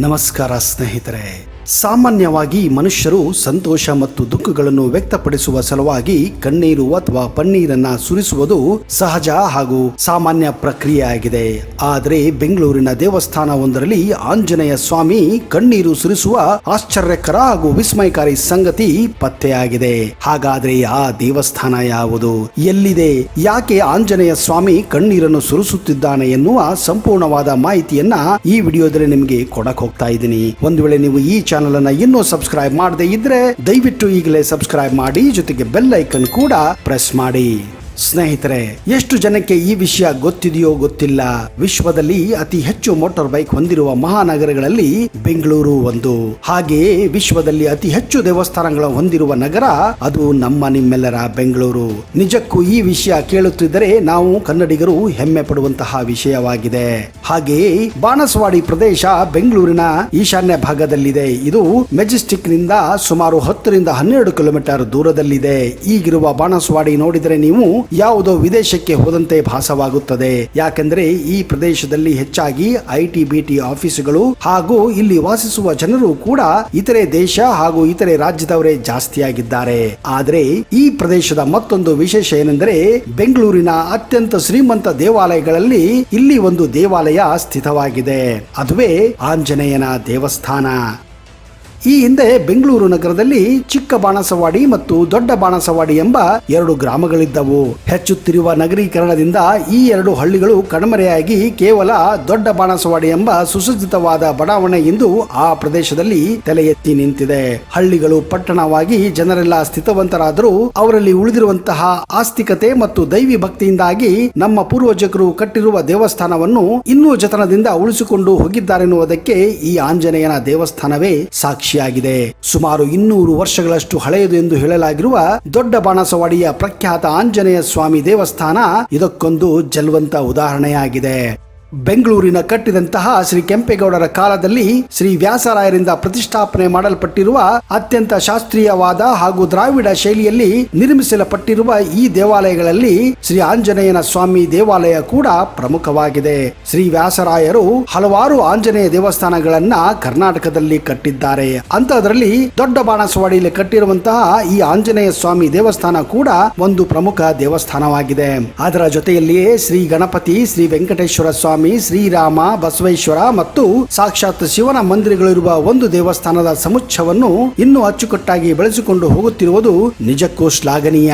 ನಮಸ್ಕಾರ ಸ್ನೇಹಿತರೆ. ಸಾಮಾನ್ಯವಾಗಿ ಮನುಷ್ಯರು ಸಂತೋಷ ಮತ್ತು ದುಃಖಗಳನ್ನು ವ್ಯಕ್ತಪಡಿಸುವ ಸಲುವಾಗಿ ಕಣ್ಣೀರು ಅಥವಾ ಪನ್ನೀರನ್ನ ಸುರಿಸುವುದು ಸಹಜ ಹಾಗೂ ಸಾಮಾನ್ಯ ಪ್ರಕ್ರಿಯೆಯಾಗಿದೆ. ಆದರೆ ಬೆಂಗಳೂರಿನ ದೇವಸ್ಥಾನವೊಂದರಲ್ಲಿ ಆಂಜನೇಯ ಸ್ವಾಮಿ ಕಣ್ಣೀರು ಸುರಿಸುವ ಆಶ್ಚರ್ಯಕರ ಹಾಗೂ ವಿಸ್ಮಯಕಾರಿ ಸಂಗತಿ ಪತ್ತೆಯಾಗಿದೆ. ಹಾಗಾದ್ರೆ ಆ ದೇವಸ್ಥಾನ ಯಾವುದು, ಎಲ್ಲಿದೆ, ಯಾಕೆ ಆಂಜನೇಯ ಸ್ವಾಮಿ ಕಣ್ಣೀರನ್ನು ಸುರಿಸುತ್ತಿದ್ದಾನೆ ಎನ್ನುವ ಸಂಪೂರ್ಣವಾದ ಮಾಹಿತಿಯನ್ನ ಈ ವಿಡಿಯೋದಲ್ಲಿ ನಿಮಗೆ ಕೊಡಕ್ ಹೋಗ್ತಾ ಇದ್ದೀನಿ. ಒಂದು ವೇಳೆ ನೀವು ಈ ಚಾನಲ್ ಅನ್ನು ಇನ್ನೂ ಸಬ್ಸ್ಕ್ರೈಬ್ ಮಾಡದೇ ಇದ್ರೆ ದಯವಿಟ್ಟು ಈಗಲೇ ಸಬ್ಸ್ಕ್ರೈಬ್ ಮಾಡಿ, ಜೊತೆಗೆ ಬೆಲ್ ಐಕನ್ ಕೂಡ ಪ್ರೆಸ್ ಮಾಡಿ. ಸ್ನೇಹಿತರೆ, ಎಷ್ಟು ಜನಕ್ಕೆ ಈ ವಿಷಯ ಗೊತ್ತಿದೆಯೋ ಗೊತ್ತಿಲ್ಲ. ವಿಶ್ವದಲ್ಲಿ ಅತಿ ಹೆಚ್ಚು ಮೋಟಾರ್ ಬೈಕ್ ಹೊಂದಿರುವ ಮಹಾನಗರಗಳಲ್ಲಿ ಬೆಂಗಳೂರು ಒಂದು. ಹಾಗೆಯೇ ವಿಶ್ವದಲ್ಲಿ ಅತಿ ಹೆಚ್ಚು ದೇವಸ್ಥಾನಗಳ ಹೊಂದಿರುವ ನಗರ ಅದು ನಿಮ್ಮೆಲ್ಲರ ಬೆಂಗಳೂರು. ನಿಜಕ್ಕೂ ಈ ವಿಷಯ ಕೇಳುತ್ತಿದ್ದರೆ ನಾವು ಕನ್ನಡಿಗರು ಹೆಮ್ಮೆ ಪಡುವಂತಹ ವಿಷಯವಾಗಿದೆ. ಹಾಗೆಯೇ ಬಾಣಸವಾಡಿ ಪ್ರದೇಶ ಬೆಂಗಳೂರಿನ ಈಶಾನ್ಯ ಭಾಗದಲ್ಲಿದೆ. ಇದು ಮೆಜೆಸ್ಟಿಕ್ ನಿಂದ ಸುಮಾರು 10 ರಿಂದ 12 ಕಿಲೋಮೀಟರ್ ದೂರದಲ್ಲಿದೆ. ಈಗಿರುವ ಬಾಣಸವಾಡಿ ನೋಡಿದರೆ ನೀವು ಯಾವುದೋ ವಿದೇಶಕ್ಕೆ ಹೋದಂತೆ ಭಾಸವಾಗುತ್ತದೆ. ಯಾಕೆಂದ್ರೆ ಈ ಪ್ರದೇಶದಲ್ಲಿ ಹೆಚ್ಚಾಗಿ ಐಟಿ ಬಿಟಿ ಆಫೀಸುಗಳು ಹಾಗೂ ಇಲ್ಲಿ ವಾಸಿಸುವ ಜನರು ಕೂಡ ಇತರೆ ದೇಶ ಹಾಗೂ ಇತರೆ ರಾಜ್ಯದವರೇ ಜಾಸ್ತಿಯಾಗಿದ್ದಾರೆ. ಆದರೆ ಈ ಪ್ರದೇಶದ ಮತ್ತೊಂದು ವಿಶೇಷ ಏನೆಂದರೆ ಬೆಂಗಳೂರಿನ ಅತ್ಯಂತ ಶ್ರೀಮಂತ ದೇವಾಲಯಗಳಲ್ಲಿ ಇಲ್ಲಿ ಒಂದು ದೇವಾಲಯ ಸ್ಥಿತವಾಗಿದೆ. ಅದುವೇ ಆಂಜನೇಯನ ದೇವಸ್ಥಾನ. ಈ ಹಿಂದೆ ಬೆಂಗಳೂರು ನಗರದಲ್ಲಿ ಚಿಕ್ಕ ಬಾಣಸವಾಡಿ ಮತ್ತು ದೊಡ್ಡ ಬಾಣಸವಾಡಿ ಎಂಬ 2 ಗ್ರಾಮಗಳಿದ್ದವು. ಹೆಚ್ಚುತ್ತಿರುವ ನಗರೀಕರಣದಿಂದ ಈ 2 ಹಳ್ಳಿಗಳು ಕಣ್ಮರೆಯಾಗಿ ಕೇವಲ ದೊಡ್ಡ ಬಾಣಸವಾಡಿ ಎಂಬ ಸುಸಜ್ಜಿತವಾದ ಬಡಾವಣೆ ಇಂದು ಆ ಪ್ರದೇಶದಲ್ಲಿ ತಲೆ ಎತ್ತಿ ನಿಂತಿದೆ. ಹಳ್ಳಿಗಳು ಪಟ್ಟಣವಾಗಿ ಜನರೆಲ್ಲ ಸ್ಥಿತವಂತರಾದರೂ ಅವರಲ್ಲಿ ಉಳಿದಿರುವಂತಹ ಆಸ್ತಿಕತೆ ಮತ್ತು ದೈವಿ ಭಕ್ತಿಯಿಂದಾಗಿ ನಮ್ಮ ಪೂರ್ವಜರು ಕಟ್ಟಿರುವ ದೇವಸ್ಥಾನವನ್ನು ಇನ್ನೂ ಜತನದಿಂದ ಉಳಿಸಿಕೊಂಡು ಹೋಗಿದ್ದಾರೆನ್ನುವುದಕ್ಕೆ ಈ ಆಂಜನೇಯನ ದೇವಸ್ಥಾನವೇ ಸಾಕ್ಷಿ ಆಗಿದೆ. ಸುಮಾರು 200 ವರ್ಷಗಳಷ್ಟು ಹಳೆಯದು ಎಂದು ಹೇಳಲಾಗಿರುವ ದೊಡ್ಡ ಬಾಣಸವಾಡಿಯ ಪ್ರಖ್ಯಾತ ಆಂಜನೇಯ ಸ್ವಾಮಿ ದೇವಸ್ಥಾನ ಇದಕ್ಕೊಂದು ಜಲ್ವಂತ ಉದಾಹರಣೆಯಾಗಿದೆ. ಬೆಂಗಳೂರಿನ ಕಟ್ಟಿದಂತಹ ಶ್ರೀ ಕೆಂಪೇಗೌಡರ ಕಾಲದಲ್ಲಿ ಶ್ರೀ ವ್ಯಾಸರಾಯರಿಂದ ಪ್ರತಿಷ್ಠಾಪನೆ ಮಾಡಲ್ಪಟ್ಟಿರುವ ಅತ್ಯಂತ ಶಾಸ್ತ್ರೀಯವಾದ ಹಾಗೂ ದ್ರಾವಿಡ ಶೈಲಿಯಲ್ಲಿ ನಿರ್ಮಿಸಲ್ಪಟ್ಟಿರುವ ಈ ದೇವಾಲಯಗಳಲ್ಲಿ ಶ್ರೀ ಆಂಜನೇಯನ ಸ್ವಾಮಿ ದೇವಾಲಯ ಕೂಡ ಪ್ರಮುಖವಾಗಿದೆ. ಶ್ರೀ ವ್ಯಾಸರಾಯರು ಹಲವಾರು ಆಂಜನೇಯ ದೇವಸ್ಥಾನಗಳನ್ನ ಕರ್ನಾಟಕದಲ್ಲಿ ಕಟ್ಟಿದ್ದಾರೆ. ಅಂತಹದರಲ್ಲಿ ದೊಡ್ಡ ಬಾಣಸವಾಡಿಯಲ್ಲಿ ಕಟ್ಟಿರುವಂತಹ ಈ ಆಂಜನೇಯ ಸ್ವಾಮಿ ದೇವಸ್ಥಾನ ಕೂಡ ಒಂದು ಪ್ರಮುಖ ದೇವಸ್ಥಾನವಾಗಿದೆ. ಅದರ ಜೊತೆಯಲ್ಲಿಯೇ ಶ್ರೀ ಗಣಪತಿ, ಶ್ರೀ ವೆಂಕಟೇಶ್ವರ ಸ್ವಾಮಿ, ಶ್ರೀರಾಮ, ಬಸವೇಶ್ವರ ಮತ್ತು ಸಾಕ್ಷಾತ್ ಶಿವನ ಮಂದಿರಗಳಿರುವ ಒಂದು ದೇವಸ್ಥಾನದ ಸಮುಚ್ಚಯವನ್ನು ಇನ್ನೂ ಅಚ್ಚುಕಟ್ಟಾಗಿ ಬೆಳೆಸಿಕೊಂಡು ಹೋಗುತ್ತಿರುವುದು ನಿಜಕ್ಕೂ ಶ್ಲಾಘನೀಯ.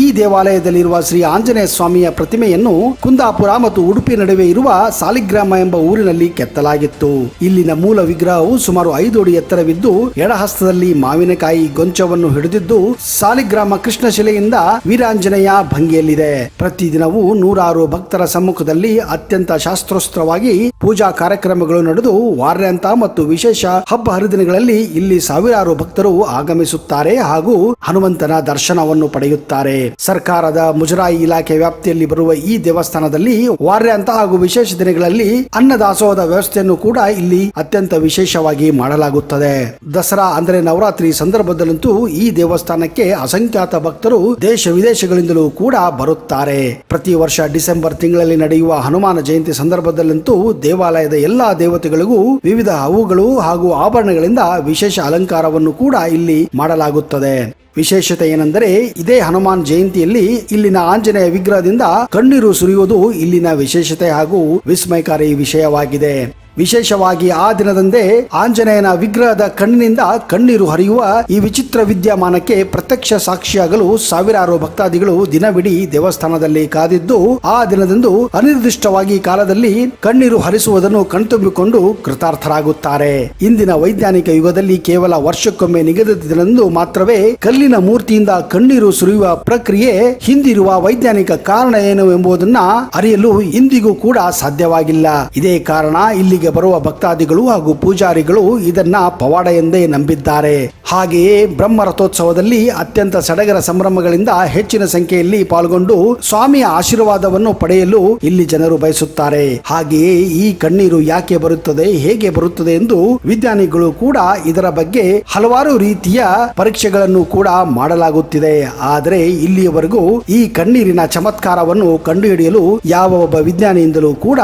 ಈ ದೇವಾಲಯದಲ್ಲಿರುವ ಶ್ರೀ ಆಂಜನೇಯ ಸ್ವಾಮಿಯ ಪ್ರತಿಮೆಯನ್ನು ಕುಂದಾಪುರ ಮತ್ತು ಉಡುಪಿ ನಡುವೆ ಇರುವ ಸಾಲಿಗ್ರಾಮ ಎಂಬ ಊರಿನಲ್ಲಿ ಕೆತ್ತಲಾಗಿತ್ತು. ಇಲ್ಲಿನ ಮೂಲ ವಿಗ್ರಹವು ಸುಮಾರು 5 ಅಡಿ ಎತ್ತರವಿದ್ದು ಎಡಹಸ್ತದಲ್ಲಿ ಮಾವಿನಕಾಯಿ ಗೊಂಚವನ್ನು ಹಿಡಿದಿದ್ದು ಸಾಲಿಗ್ರಾಮ ಕೃಷ್ಣ ಶಿಲೆಯಿಂದ ವೀರಾಂಜನೇಯ ಭಂಗಿಯಲ್ಲಿದೆ. ಪ್ರತಿದಿನವೂ 106 ಭಕ್ತರ ಸಮ್ಮುಖದಲ್ಲಿ ಅತ್ಯಂತ ಶಾಸ್ತ್ರೋಸ್ತ್ರವಾಗಿ ಪೂಜಾ ಕಾರ್ಯಕ್ರಮಗಳು ನಡೆದು ವಾರ್ಯಾಂತ ಮತ್ತು ವಿಶೇಷ ಹಬ್ಬ ಹರಿದಿನಗಳಲ್ಲಿ ಇಲ್ಲಿ ಸಾವಿರಾರು ಭಕ್ತರು ಆಗಮಿಸುತ್ತಾರೆ ಹಾಗೂ ಹನುಮಂತನ ದರ್ಶನವನ್ನು ಪಡೆಯುತ್ತಾರೆ. ಸರ್ಕಾರದ ಮುಜರಾಯಿ ಇಲಾಖೆ ವ್ಯಾಪ್ತಿಯಲ್ಲಿ ಬರುವ ಈ ದೇವಸ್ಥಾನದಲ್ಲಿ ವಾರ್ಯಾಂತ ಹಾಗೂ ವಿಶೇಷ ದಿನಗಳಲ್ಲಿ ಅನ್ನದಾಸೋಹದ ವ್ಯವಸ್ಥೆಯನ್ನು ಕೂಡ ಇಲ್ಲಿ ಅತ್ಯಂತ ವಿಶೇಷವಾಗಿ ಮಾಡಲಾಗುತ್ತದೆ. ದಸರಾ ಅಂದ್ರೆ ನವರಾತ್ರಿ ಸಂದರ್ಭದಲ್ಲಂತೂ ಈ ದೇವಸ್ಥಾನಕ್ಕೆ ಅಸಂಖ್ಯಾತ ಭಕ್ತರು ದೇಶ ವಿದೇಶಗಳಿಂದಲೂ ಕೂಡ ಬರುತ್ತಾರೆ. ಪ್ರತಿ ವರ್ಷ ಡಿಸೆಂಬರ್ ತಿಂಗಳಲ್ಲಿ ನಡೆಯುವ ಹನುಮಾನ ಜಯಂತಿ ಸಂದರ್ಭದಲ್ಲಂತೂ ದೇವಾಲಯದ ಎಲ್ಲಾ ದೇವತೆಗಳಿಗೂ ವಿವಿಧ ಹೂಗಳು ಹಾಗೂ ಆಭರಣಗಳಿಂದ ವಿಶೇಷ ಅಲಂಕಾರವನ್ನು ಕೂಡ ಇಲ್ಲಿ ಮಾಡಲಾಗುತ್ತದೆ. ವಿಶೇಷತೆ ಏನೆಂದರೆ ಇದೇ ಹನುಮಾನ್ ಜಯಂತಿಯಲ್ಲಿ ಇಲ್ಲಿನ ಆಂಜನೇಯ ವಿಗ್ರಹದಿಂದ ಕಣ್ಣೀರು ಸುರಿಯುವುದು ಇಲ್ಲಿನ ವಿಶೇಷತೆ ಹಾಗೂ ವಿಸ್ಮಯಕಾರಿ ವಿಷಯವಾಗಿದೆ. ವಿಶೇಷವಾಗಿ ಆ ದಿನದಂದೇ ಆಂಜನೇಯನ ವಿಗ್ರಹದ ಕಣ್ಣಿನಿಂದ ಕಣ್ಣೀರು ಹರಿಯುವ ಈ ವಿಚಿತ್ರ ವಿದ್ಯಮಾನಕ್ಕೆ ಪ್ರತ್ಯಕ್ಷ ಸಾಕ್ಷಿಯಾಗಲು ಸಾವಿರಾರು ಭಕ್ತಾದಿಗಳು ದಿನವಿಡೀ ದೇವಸ್ಥಾನದಲ್ಲಿ ಕಾದಿದ್ದು ಆ ದಿನದಂದು ಅನಿರ್ದಿಷ್ಟವಾಗಿ ಕಾಲದಲ್ಲಿ ಕಣ್ಣೀರು ಹರಿಸುವುದನ್ನು ಕಣ್ತುಂಬಿಕೊಂಡು ಕೃತಾರ್ಥರಾಗುತ್ತಾರೆ. ಇಂದಿನ ವೈಜ್ಞಾನಿಕ ಯುಗದಲ್ಲಿ ಕೇವಲ ವರ್ಷಕ್ಕೊಮ್ಮೆ ನಿಗದಿತ ದಿನದಂದು ಮಾತ್ರವೇ ಕಲ್ಲಿನ ಮೂರ್ತಿಯಿಂದ ಕಣ್ಣೀರು ಸುರಿಯುವ ಪ್ರಕ್ರಿಯೆ ಹಿಂದಿರುವ ವೈಜ್ಞಾನಿಕ ಕಾರಣ ಏನು ಎಂಬುದನ್ನ ಅರಿಯಲು ಇಂದಿಗೂ ಕೂಡ ಸಾಧ್ಯವಾಗಿಲ್ಲ. ಇದೇ ಕಾರಣ ಇಲ್ಲಿಗೆ ಬರುವ ಭಕ್ತಾದಿಗಳು ಹಾಗೂ ಪೂಜಾರಿಗಳು ಇದನ್ನ ಪವಾಡ ಎಂದೇ ನಂಬಿದ್ದಾರೆ. ಹಾಗೆಯೇ ಬ್ರಹ್ಮ ರಥೋತ್ಸವದಲ್ಲಿ ಅತ್ಯಂತ ಸಡಗರ ಸಂಭ್ರಮಗಳಿಂದ ಹೆಚ್ಚಿನ ಸಂಖ್ಯೆಯಲ್ಲಿ ಪಾಲ್ಗೊಂಡು ಸ್ವಾಮಿಯ ಆಶೀರ್ವಾದವನ್ನು ಪಡೆಯಲು ಇಲ್ಲಿ ಜನರು ಬಯಸುತ್ತಾರೆ. ಹಾಗೆಯೇ ಈ ಕಣ್ಣೀರು ಯಾಕೆ ಬರುತ್ತದೆ, ಹೇಗೆ ಬರುತ್ತದೆ ಎಂದು ವಿಜ್ಞಾನಿಗಳು ಕೂಡ ಇದರ ಬಗ್ಗೆ ಹಲವಾರು ರೀತಿಯ ಪರೀಕ್ಷೆಗಳನ್ನು ಕೂಡ ಮಾಡಲಾಗುತ್ತಿದೆ. ಆದರೆ ಇಲ್ಲಿಯವರೆಗೂ ಈ ಕಣ್ಣೀರಿನ ಚಮತ್ಕಾರವನ್ನು ಕಂಡುಹಿಡಿಯಲು ಯಾವ ಒಬ್ಬ ವಿಜ್ಞಾನಿಯಿಂದಲೂ ಕೂಡ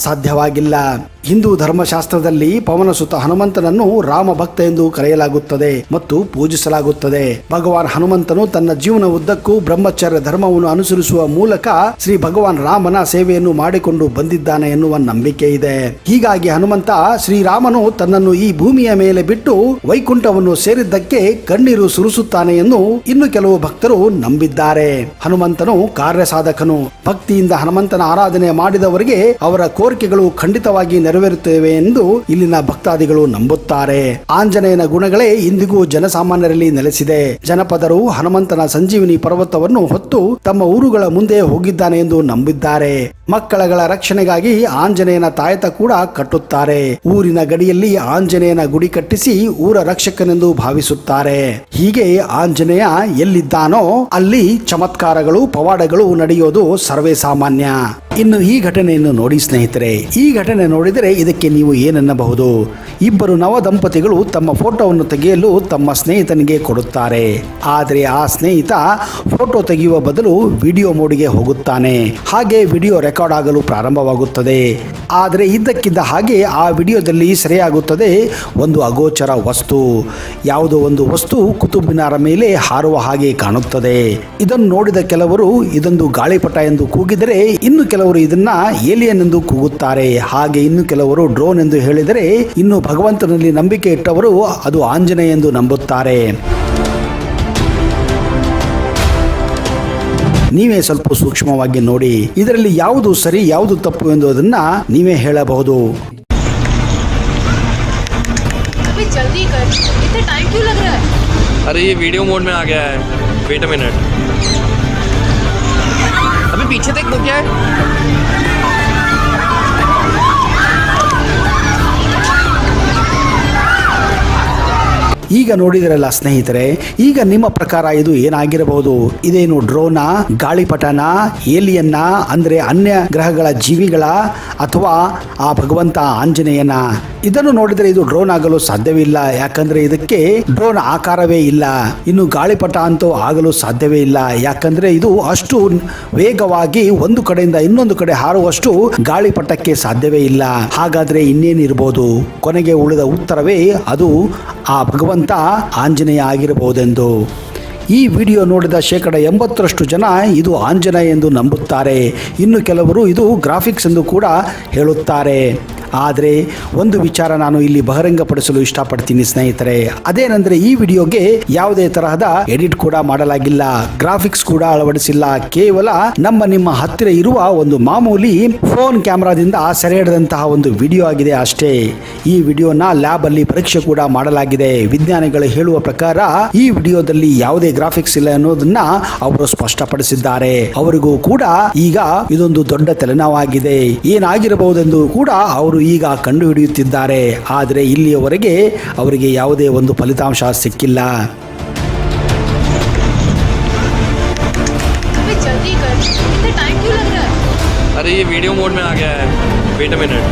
ಸಾಧ್ಯವಾಗಿಲ್ಲ. ಹಿಂದೂ ಧರ್ಮಶಾಸ್ತ್ರದಲ್ಲಿ ಪವನಸುತ ಹನುಮಂತನನ್ನು ರಾಮ ಭಕ್ತ ಎಂದು ಕರೆಯಲಾಗುತ್ತದೆ ಮತ್ತು ಪೂಜಿಸಲಾಗುತ್ತದೆ. ಭಗವಾನ್ ಹನುಮಂತನು ತನ್ನ ಜೀವನ ಉದ್ದಕ್ಕೂ ಬ್ರಹ್ಮಚರ್ಯ ಧರ್ಮವನ್ನು ಅನುಸರಿಸುವ ಮೂಲಕ ಶ್ರೀ ಭಗವಾನ್ ರಾಮನ ಸೇವೆಯನ್ನು ಮಾಡಿಕೊಂಡು ಬಂದಿದ್ದಾನೆ ಎನ್ನುವ ನಂಬಿಕೆ ಇದೆ. ಹೀಗಾಗಿ ಹನುಮಂತ ಶ್ರೀರಾಮನು ತನ್ನನ್ನು ಈ ಭೂಮಿಯ ಮೇಲೆ ಬಿಟ್ಟು ವೈಕುಂಠವನ್ನು ಸೇರಿದ್ದಕ್ಕೆ ಕಣ್ಣೀರು ಸುರಿಸುತ್ತಾನೆ ಎಂದು ಇನ್ನು ಕೆಲವು ಭಕ್ತರು ನಂಬಿದ್ದಾರೆ. ಹನುಮಂತನು ಕಾರ್ಯ ಸಾಧಕನು. ಭಕ್ತಿಯಿಂದ ಹನುಮಂತನ ಆರಾಧನೆ ಮಾಡಿದವರಿಗೆ ಅವರ ಕೋರಿಕೆಗಳು ಖಂಡಿತವಾಗಿ ನೆರವೇರುತ್ತವೆ ಎಂದು ಇಲ್ಲಿನ ಭಕ್ತಾದಿಗಳು ನಂಬುತ್ತಾರೆ. ಆಂಜನೇಯನ ಗುಣಗಳೇ ಇಂದಿಗೂ ಜನಸಾಮಾನ್ಯರಲ್ಲಿ ನೆಲೆಸಿದೆ. ಜನಪದರು ಹನುಮಂತನ ಸಂಜೀವಿನಿ ಪರ್ವತವನ್ನು ಹೊತ್ತು ತಮ್ಮ ಊರುಗಳ ಮುಂದೆ ಹೋಗಿದ್ದಾನೆ ಎಂದು ನಂಬಿದ್ದಾರೆ. ಮಕ್ಕಳಗಳ ರಕ್ಷಣೆಗಾಗಿ ಆಂಜನೇಯನ ತಾಯತ ಕೂಡ ಕಟ್ಟುತ್ತಾರೆ. ಊರಿನ ಗಡಿಯಲ್ಲಿ ಆಂಜನೇಯನ ಗುಡಿ ಕಟ್ಟಿಸಿ ಊರ ರಕ್ಷಕನೆಂದು ಭಾವಿಸುತ್ತಾರೆ. ಹೀಗೆ ಆಂಜನೇಯ ಎಲ್ಲಿದ್ದಾನೋ ಅಲ್ಲಿ ಚಮತ್ಕಾರಗಳು ಪವಾಡಗಳು ನಡೆಯೋದು ಸರ್ವೇ ಸಾಮಾನ್ಯ. ಇನ್ನು ಈ ಘಟನೆಯನ್ನು ನೋಡಿ ಸ್ನೇಹಿತರೆ, ಈ ಘಟನೆ ನೋಡಿದರೆ ಇದಕ್ಕೆ ನೀವು ಏನನ್ನಬಹುದು? ಇಬ್ಬರು ನವ ದಂಪತಿಗಳು ತಮ್ಮ ಫೋಟೋವನ್ನು ತೆಗೆಯಲು ತಮ್ಮ ಸ್ನೇಹಿತನಿಗೆ ಕೊಡುತ್ತಾರೆ. ಆದರೆ ಆ ಸ್ನೇಹಿತ ಫೋಟೋ ತೆಗೆಯುವ ಬದಲು ವಿಡಿಯೋ ಮೋಡ್ಗೆ ಹೋಗುತ್ತಾನೆ. ಹಾಗೆ ವಿಡಿಯೋ ರೆಕಾರ್ಡ್ ಆಗಲು ಪ್ರಾರಂಭವಾಗುತ್ತದೆ. ಆದರೆ ಇದ್ದಕ್ಕಿದ್ದ ಹಾಗೆ ಆ ವಿಡಿಯೋದಲ್ಲಿ ಸೆರೆಯಾಗುತ್ತದೆ ಒಂದು ಅಗೋಚರ ವಸ್ತು. ಯಾವುದೋ ಒಂದು ವಸ್ತು ಕುತುಬ್ ಮಿನಾರ ಮೇಲೆ ಹಾರುವ ಹಾಗೆ ಕಾಣುತ್ತದೆ. ಇದನ್ನು ನೋಡಿದ ಕೆಲವರು ಇದೊಂದು ಗಾಳಿಪಟ ಎಂದು ಕೂಗಿದರೆ, ಇನ್ನು ಕೆಲವರು ಇದನ್ನ ಏಲಿಯನ್ ಎಂದು ಕೂಗುತ್ತಾರೆ. ಹಾಗೆ ಇನ್ನು ಕೆಲವರು ಡ್ರೋನ್ ಎಂದು ಹೇಳಿದರೆ, ಇನ್ನು ಭಗವಂತನಲ್ಲಿ ನಂಬಿಕೆ ಇಟ್ಟವರು ಅದು ಆಂಜನೇಯ ಎಂದು ನಂಬುತ್ತಾರೆ. ನೀವೇ ಸ್ವಲ್ಪ ಸೂಕ್ಷ್ಮವಾಗಿ ನೋಡಿ. ಇದರಲ್ಲಿ ಯಾವುದು ಸರಿ ಯಾವುದು ತಪ್ಪು ಎಂದು ಅದನ್ನ ನೀವೇ ಹೇಳಬಹುದು. जल्दी कर, इतना टाइम क्यों लग रहा है? अरे ये वीडियो मोड में आ गया है, वेट अ मिनट। अभी पीछे देख तो क्या है? ಈಗ ನೋಡಿದಿರಲ್ಲ ಸ್ನೇಹಿತರೆ, ಈಗ ನಿಮ್ಮ ಪ್ರಕಾರ ಇದು ಏನಾಗಿರಬಹುದು? ಇದೇನು ಡ್ರೋನಾ, ಗಾಳಿಪಟನ, ಏಲಿಯನ್ನ ಅಂದ್ರೆ ಅನ್ಯ ಗ್ರಹಗಳ ಜೀವಿಗಳ, ಅಥವಾ ಆ ಭಗವಂತ ಆಂಜನೇಯನ? ಇದನ್ನು ನೋಡಿದರೆ ಇದು ಡ್ರೋನ್ ಆಗಲು ಸಾಧ್ಯವಿಲ್ಲ. ಯಾಕಂದ್ರೆ ಇದಕ್ಕೆ ಡ್ರೋನ್ ಆಕಾರವೇ ಇಲ್ಲ. ಇನ್ನು ಗಾಳಿಪಟ ಅಂತೂ ಆಗಲು ಸಾಧ್ಯವೇ ಇಲ್ಲ. ಯಾಕಂದ್ರೆ ಇದು ಅಷ್ಟು ವೇಗವಾಗಿ ಒಂದು ಕಡೆಯಿಂದ ಇನ್ನೊಂದು ಕಡೆ ಹಾರುವಷ್ಟು ಗಾಳಿಪಟಕ್ಕೆ ಸಾಧ್ಯವೇ ಇಲ್ಲ. ಹಾಗಾದ್ರೆ ಇನ್ನೇನಿರ್ಬೋದು? ಕೊನೆಗೆ ಉಳಿದ ಉತ್ತರವೇ ಅದು ಆ ಭಗವಂತ ಆಂಜನೇಯ ಆಗಿರಬಹುದೆಂದು. ಈ ವಿಡಿಯೋ ನೋಡಿದ 80% ಜನ ಇದು ಆಂಜನೇಯ ಎಂದು ನಂಬುತ್ತಾರೆ. ಇನ್ನು ಕೆಲವರು ಇದು ಗ್ರಾಫಿಕ್ಸ್ ಎಂದು ಕೂಡ ಹೇಳುತ್ತಾರೆ. ಆದರೆ ಒಂದು ವಿಚಾರ ನಾನು ಇಲ್ಲಿ ಬಹಿರಂಗಪಡಿಸಲು ಇಷ್ಟಪಡ್ತೀನಿ ಸ್ನೇಹಿತರೆ. ಅದೇನೆಂದರೆ, ಈ ವಿಡಿಯೋಗೆ ಯಾವುದೇ ತರಹದ ಎಡಿಟ್ ಕೂಡ ಮಾಡಲಾಗಿಲ್ಲ, ಗ್ರಾಫಿಕ್ಸ್ ಕೂಡ ಅಳವಡಿಸಿಲ್ಲ. ಕೇವಲ ನಿಮ್ಮ ಹತ್ತಿರ ಇರುವ ಒಂದು ಮಾಮೂಲಿ ಫೋನ್ ಕ್ಯಾಮೆರಾದಿಂದ ಸೆರೆ ಹಿಡಿದಂತಹ ಒಂದು ವಿಡಿಯೋ ಆಗಿದೆ ಅಷ್ಟೇ. ಈ ವಿಡಿಯೋನ ಲ್ಯಾಬ್ ಅಲ್ಲಿ ಪರೀಕ್ಷೆ ಕೂಡ ಮಾಡಲಾಗಿದೆ. ವಿಜ್ಞಾನಿಗಳು ಹೇಳುವ ಪ್ರಕಾರ ಈ ವಿಡಿಯೋದಲ್ಲಿ ಯಾವುದೇ ಗ್ರಾಫಿಕ್ಸ್ ಇಲ್ಲ ಅನ್ನೋದನ್ನ ಅವರು ಸ್ಪಷ್ಟಪಡಿಸಿದ್ದಾರೆ. ಅವರಿಗೂ ಕೂಡ ಈಗ ಇದೊಂದು ದೊಡ್ಡ ತಲೆನೋವಾಗಿದೆ. ಏನಾಗಿರಬಹುದೆಂದು ಕೂಡ ಅವರು ಈಗ ಕಂಡು ಹಿಡಿಯುತ್ತಿದ್ದಾರೆ. ಆದರೆ ಇಲ್ಲಿಯವರೆಗೆ ಅವರಿಗೆ ಯಾವುದೇ ಒಂದು ಫಲಿತಾಂಶ ಸಿಕ್ಕಿಲ್ಲ. जल्दी कर, इतना टाइम क्यों लग रहा है? अरे ये वीडियो मोड में आ गया है, वेट अ मिनट।